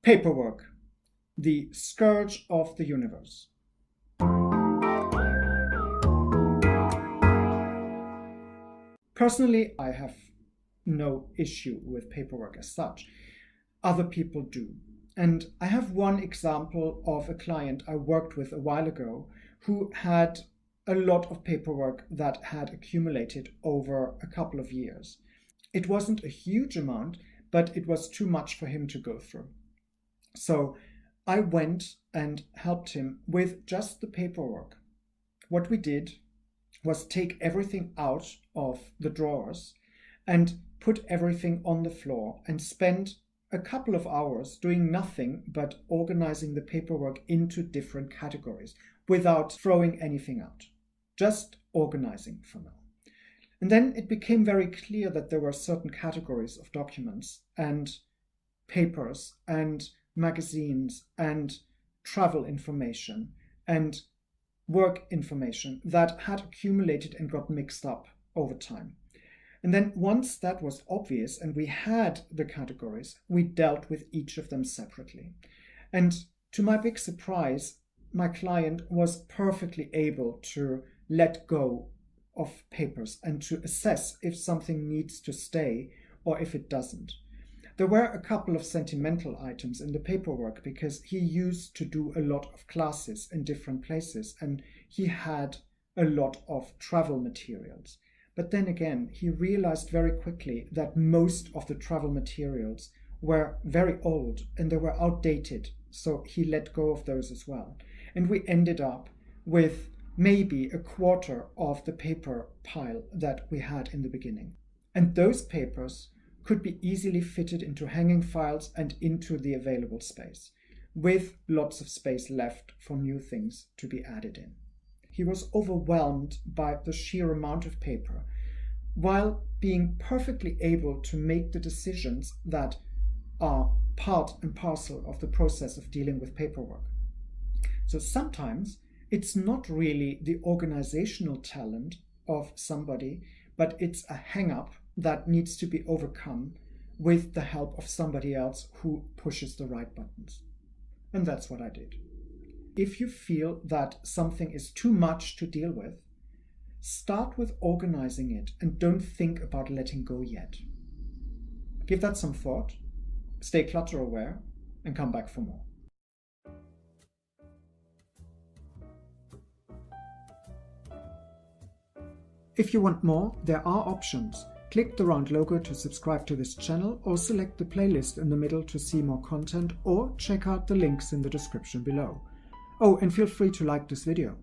Paperwork, the scourge of the universe. Personally, I have no issue with paperwork as such. Other people do. And I have one example of a client I worked with a while ago who had a lot of paperwork that had accumulated over a couple of years. It wasn't a huge amount, but it was too much for him to go through. So I went and helped him with just the paperwork. What we did was take everything out of the drawers and put everything on the floor and spend a couple of hours doing nothing but organizing the paperwork into different categories without throwing anything out. Just organizing for now. And then it became very clear that there were certain categories of documents and papers and magazines and travel information and work information that had accumulated and got mixed up over time. And then once that was obvious and we had the categories, we dealt with each of them separately. And to my big surprise, my client was perfectly able to let go of papers and to assess if something needs to stay or if it doesn't. There were a couple of sentimental items in the paperwork because he used to do a lot of classes in different places and he had a lot of travel materials. But then again, he realized very quickly that most of the travel materials were very old and they were outdated, so he let go of those as well. And we ended up with maybe a quarter of the paper pile that we had in the beginning. And those papers could be easily fitted into hanging files and into the available space, with lots of space left for new things to be added in. He was overwhelmed by the sheer amount of paper, while being perfectly able to make the decisions that are part and parcel of the process of dealing with paperwork. So sometimes it's not really the organizational talent of somebody, but it's a hang-up that needs to be overcome with the help of somebody else who pushes the right buttons. And that's what I did. If you feel that something is too much to deal with, start with organizing it and don't think about letting go yet. Give that some thought, stay clutter aware, and come back for more. If you want more, there are options. Click the round logo to subscribe to this channel or select the playlist in the middle to see more content or check out the links in the description below. Oh, and feel free to like this video.